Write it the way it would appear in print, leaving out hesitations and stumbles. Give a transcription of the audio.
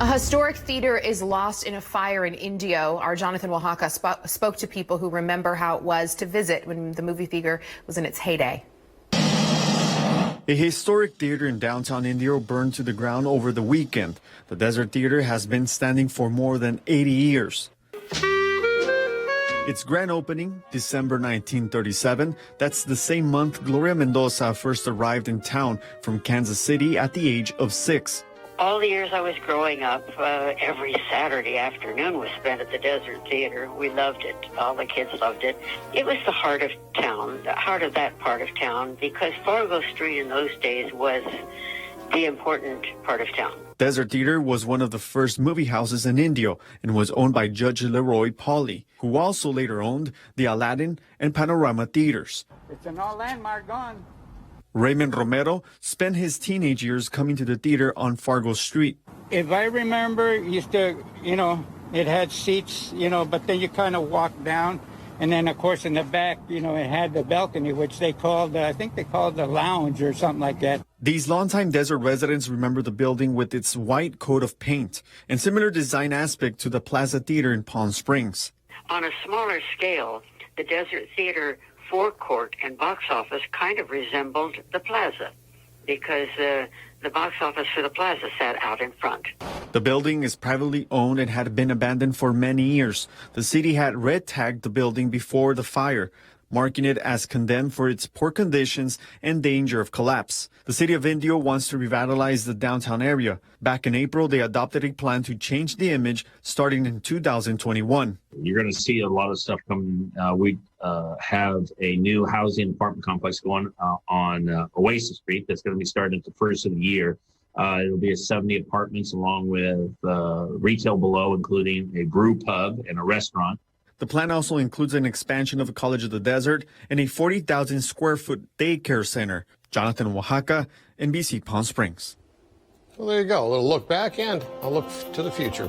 A historic theater is lost in a fire in Indio. Our Jonathan Oaxaca spoke to people who remember how it was to visit when the movie theater was in its heyday. A historic theater in downtown Indio burned to the ground over the weekend. The Desert Theater has been standing for more than 80 years. Its grand opening, December 1937, that's the same month Gloria Mendoza first arrived in town from Kansas City at the age of 6. All the years I was growing up, every Saturday afternoon was spent at the Desert Theater. We loved it. All the kids loved it. It was the heart of town, the heart of that part of town, because Fargo Street in those days was the important part of town. Desert Theater was one of the first movie houses in Indio and was owned by Judge Leroy Pauly, who also later owned the Aladdin and Panorama theaters. It's an all landmark gone. Raymond Romero spent his teenage years coming to the theater on Fargo Street. If I remember, it used to, it had seats, but then you kind of walk down. And then, of course, in the back, it had the balcony, which they called, I think they called the lounge or something like that. These longtime desert residents remember the building with its white coat of paint and similar design aspect to the Plaza Theater in Palm Springs. On a smaller scale, the Desert Theater forecourt and box office kind of resembled the Plaza because the box office for the Plaza sat out in front. The building is privately owned and had been abandoned for many years. The city had red tagged the building before the fire, marking it as condemned for its poor conditions and danger of collapse. The city of Indio wants to revitalize the downtown area. Back in April, they adopted a plan to change the image starting in 2021. You're going to see a lot of stuff coming. We have a new housing apartment complex going on Oasis Street that's going to be starting at the first of the year. It'll be 70 apartments along with retail below, including a brew pub and a restaurant. The plan also includes an expansion of the College of the Desert and a 40,000 square foot daycare center. Jonathan Oaxaca, NBC Palm Springs. Well, there you go. A little look back and a look to the future.